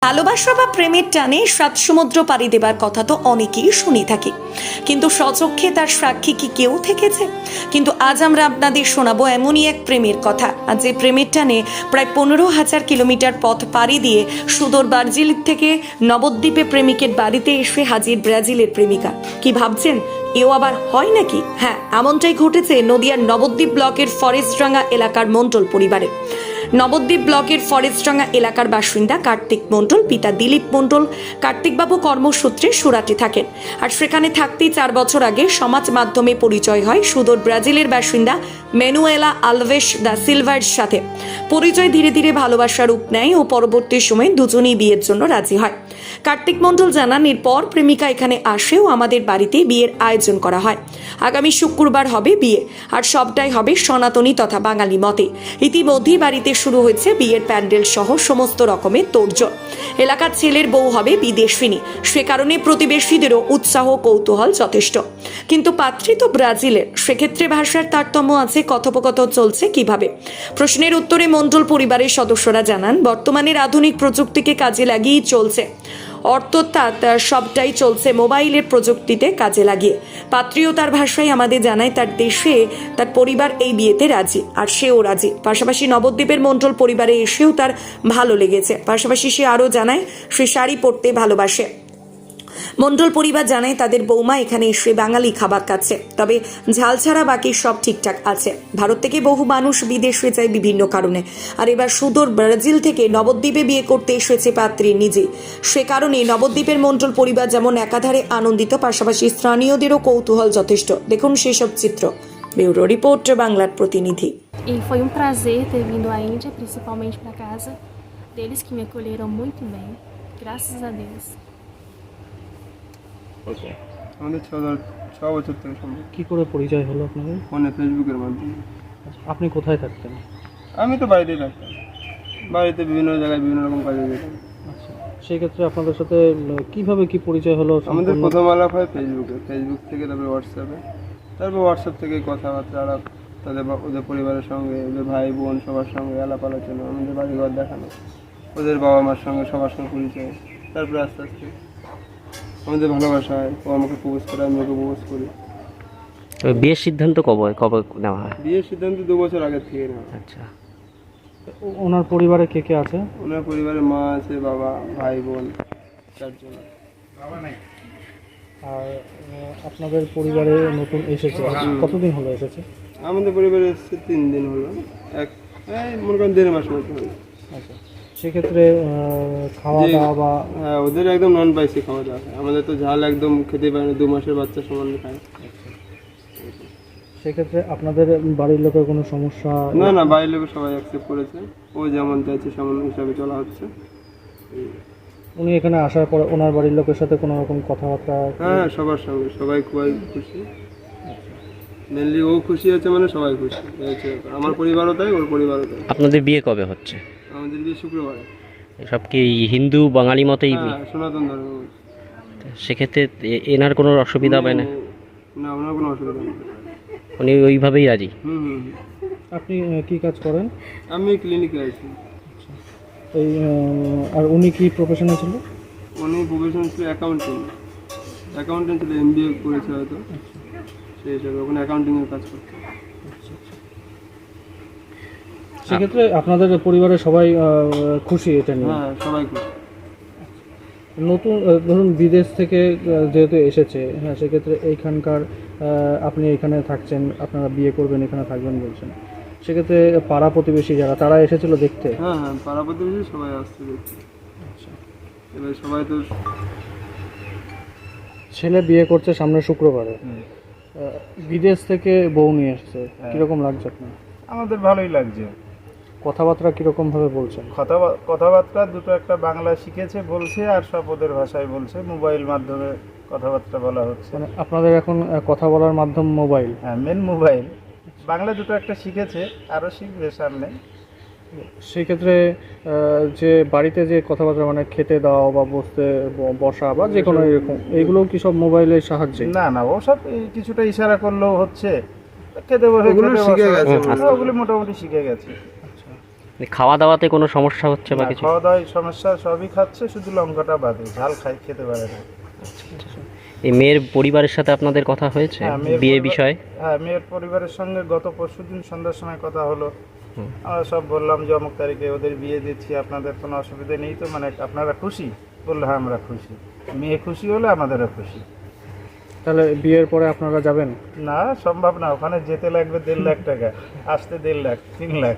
ভালোবাসা বা প্রেমের টানে সাত সমুদ্র পাড়ি দেবার কথা তো অনেকেই শুনে থাকি, কিন্তু স্বচক্ষে তার সাক্ষী কি কেউ থেকেছে? কিন্তু আজ আমরা আপনাদের শোনাবো এমনই এক প্রেমের কথা, আর যে প্রেমের টানে প্রায় 15,000 কিলোমিটার পথ পাড়ি দিয়ে সুদূর ব্রাজিল থেকে নবদ্বীপে প্রেমিকের বাড়িতে এসে হাজির ব্রাজিলের প্রেমিকা। কি ভাবছেন, এও আবার হয় নাকি? হ্যাঁ, এমনটাই ঘটেছে নদিয়ার নবদ্বীপ ব্লকের ফরেস্টডাঙ্গা এলাকার মণ্ডল পরিবারে। নবদ্বীপ ব্লকের ফরেস্টডাঙ্গা এলাকার বাসিন্দা কার্তিক মণ্ডল, পিতা দিলীপ মণ্ডল। কার্তিকবাবু কর্মসূত্রে সুরাটে থাকেন, আর সেখানে থাকতেই 4 বছর আগে সমাজ মাধ্যমে পরিচয় হয় সুদূর ব্রাজিলের বাসিন্দা ম্যানুয়েলা আলভেস দা সিলভার সাথে। পরিচয় ধীরে ধীরে ভালোবাসার রূপ নেয় ও পরবর্তী সময়ে দুজনেই বিয়ের জন্য রাজি হয়। কার্তিক মণ্ডল জানান, এরপর প্রেমিকা এখানে আসেও আমাদের বাড়িতে বিয়ের আয়োজন করা হয়। আগামী শুক্রবার হবে বিয়ে, আর সবটাই হবে সনাতনী তথা বাঙালি মতে। ইতিমধ্যেই বাড়িতে শুরু হয়েছে বিয়ের প্যান্ডেল সহ সমস্ত রকমের তোড়জোড়। এলাকার ছেলের বউ হবে বিদেশিনী, সে কারণে প্রতিবেশীদেরও উৎসাহ কৌতূহল যথেষ্ট। কিন্তু পাত্রী তো ব্রাজিলের, সেক্ষেত্রে ভাষার তারতম্য আছে। কথোপকথন চলছে কিভাবে? প্রশ্নের উত্তরে মণ্ডল পরিবারের সদস্যরা জানান, বর্তমানের আধুনিক প্রযুক্তিকে কাজে লাগিয়েই চলছে। অর্থাৎ সবটাই চলছে মোবাইলের প্রযুক্তিতে কাজে লাগিয়ে। পাত্রীও তার ভাষায় আমাদের জানায় তার দেশে তার পরিবার এই বিয়েতে রাজি, আর সেও রাজি। পাশাপাশি নবদ্বীপের মণ্ডল পরিবারে এসেও তার ভালো লেগেছে। পাশাপাশি সে আরও জানায় সে শাড়ি পরতে ভালোবাসে। মণ্ডল পরিবার জানায় তাদের বৌমা এখানে এসে বাঙালি খাবার খাচ্ছে, তবে ঝাল ছাড়া বাকি সব ঠিকঠাক আছে। ভারত থেকে বহু মানুষ বিদেশে যায় বিভিন্ন কারণে, আর এবার সুদূর ব্রাজিল থেকে নবদ্বীপে বিয়ে করতে এসেছে পাত্রী নিজে। সে কারণে নবদ্বীপের মণ্ডল পরিবার যেমন একাধারে আনন্দিত, পাশাপাশি স্থানীয়দেরও কৌতূহল যথেষ্ট। দেখুন সেসব চিত্র। ব্যুরো রিপোর্ট, বাংলার প্রতিনিধি। E foi prazer ter vindo à Índia, principalmente para casa deles, que me acolheram muito bem, graças a Deus. আমাদের 6 বছর থেকে সম্ভব। কি করে পরিচয় হলো আপনাদের? ফোনে, ফেসবুকের মাধ্যমে। আচ্ছা, আপনি কোথায় থাকতেন? আমি তো বাড়িতেই থাকতাম, বাড়িতে বিভিন্ন জায়গায় বিভিন্ন রকম কাজে যেতাম। আচ্ছা, সেই ক্ষেত্রে আপনাদের সাথে কিভাবে কি পরিচয় হলো? আমাদের প্রথম আলাপ হয় ফেসবুকে, ফেসবুক থেকে তারপরে হোয়াটসঅ্যাপে, তারপর হোয়াটসঅ্যাপ থেকে কথাবার্তা আলাপ, ওদের পরিবারের সঙ্গে, ওদের ভাই বোন সবার সঙ্গে আলাপ আলোচনা, আমাদের বাড়িঘর দেখানো, ওদের বাবা মার সঙ্গে সবার সঙ্গে পরিচয়। তারপরে আস্তে আস্তে আমাদের ভালোবাসা হয়, ও আমাকে প্রপোজ করে, আমি ওকে প্রপোজ করি। বিয়ের সিদ্ধান্ত কবে কবে নেওয়া হয়? বিয়ের সিদ্ধান্ত 2 বছর আগের থেকে নেওয়া। আচ্ছা, ওনার পরিবারে কে কে আছে? ওনার পরিবারে মা আছে, বাবা, ভাই বোন 4 জন। আর আপনাদের পরিবারে নতুন এসেছে, কতদিন হলো এসেছে? আমাদের পরিবারে এসেছে 3 দিন হলো, মনে করেন 1.5 মাস মতো হলো। আচ্ছা, সেক্ষেত্রে খাওয়া দাওয়া বা হ্যাঁ, ওদের একদম নন স্পাইসি খাওয়া দাওয়া হয়, আমাদের তো ঝাল একদম খেতে পারে না, 2 মাসের বাচ্চা সমান খায়। সেক্ষেত্রে আপনাদের বাড়ির লোকের কোনো সমস্যা? না, বাইরের লোক সবাই অ্যাকসেপ্ট করেছে, ও যেমন চাইছে সেমন হিসাবে চলা হচ্ছে। উনি এখানে আসার পর ওনার বাড়ির লোকের সাথে কোনো রকম কথাবার্তা? হ্যাঁ, সবার সঙ্গে, সবাই খুবই খুশি। মেনলি ও খুশি আছে মানে সবাই খুশি হয়েছে, আমার পরিবারও তাই, ওর পরিবারও তাই। আপনাদের বিয়ে কবে হচ্ছে? আমাদের বিয়ে শুক্রবারে। সব কি হিন্দু বাঙালি মতেই বিয়ে? হ্যাঁ, সনাতন ধর্ম। সেক্ষেত্রে এনার কোনো অসুবিধা হবে না? না, ওনার কোনো অসুবিধা নেই, উনি ওইভাবেই রাজি? হুম। আপনি কি কাজ করেন? আমি ক্লিনিকে আছি। এই আর উনি কি প্রফেশনে ছিল? উনি প্রফেশন ছিল অ্যাকাউন্টেন্ট ছিল, MBA করেছে হয়তো, সেই হিসাবে ওখানে অ্যাকাউন্টিংয়ের কাজ করতো। সেক্ষেত্রে আপনাদের পরিবারের সবাই খুশি এটা নিয়ে? হ্যাঁ, সবাই খুশি। নতুন ধরুন বিদেশ থেকে যেহেতু এসেছে, হ্যাঁ, সেক্ষেত্রে এইখানকার আপনি এখানে থাকছেন, আপনারা বিয়ে করবেন, এখানে থাকবেন বলছেন, সেক্ষেত্রে পাড়া প্রতিবেশী যারা, তারা এসেছিল দেখতে? হ্যাঁ, পাড়া প্রতিবেশী সবাই আসছে দেখতে। আচ্ছা, এবার সবাই তো ছেলে বিয়ে করছে সামনে শুক্রবারে, বিদেশ থেকে বউ নিয়ে এসছে, কীরকম লাগছে আপনার? আমাদের ভালোই লাগছে। কথাবার্তা কীরকমভাবে বলছেন? কথাবার্তা দুটো একটা বাংলা শিখেছে বলছে, আর সব ওদের ভাষায় বলছে, মোবাইল মাধ্যমে কথাবার্তা বলা হচ্ছে। মানে আপনাদের এখন কথা বলার মাধ্যম মোবাইল? হ্যাঁ, মেন মোবাইল। বাংলা দুটো একটা শিখেছে, আরও শিখবে সামনে। সেই ক্ষেত্রে যে বাড়িতে যে কথাবার্তা, মানে খেতে দাও বা বসা বা যে কোনো এরকম, এইগুলো কি সব মোবাইলের সাহায্যে? না, ওসব কিছুটা ইশারা করলেও হচ্ছে, খেতে বসে ওগুলো শিখে গেছে, ওগুলো মোটামুটি শিখে গেছে। খাওয়া দাওয়াতে কোনো সমস্যা হচ্ছে বা না, কিছু? খাওয়া দাওয়ায় সমস্যা, সবই খাচ্ছে, শুধু লঙ্কাটা বাদে, ঝাল খেতে পারে না। এই মেয়ের পরিবারের সাথে আপনাদের কথা হয়েছে হ্যাঁ, মেয়ের বিয়ে পরিবার- বিষয়ে? হ্যাঁ, মেয়ের পরিবারের সঙ্গে গত পরশুদিন সন্ধ্যার সময় কথা হলো। আমরা সব বললাম যে অমুক তারিখে ওদের বিয়ে দিচ্ছি, আপনাদের কোনো অসুবিধা নেই তো, মানে আপনারা খুশি? বললো হ্যাঁ আমরা খুশি। মেয়ে খুশি হলে আমাদেরও খুশি। তাহলে বিয়ের পরে আপনারা যাবেন? না, সম্ভব না, ওখানে যেতে লাগবে 1.5 লাখ টাকা, আসতে 1.5 লাখ, 3 লাখ।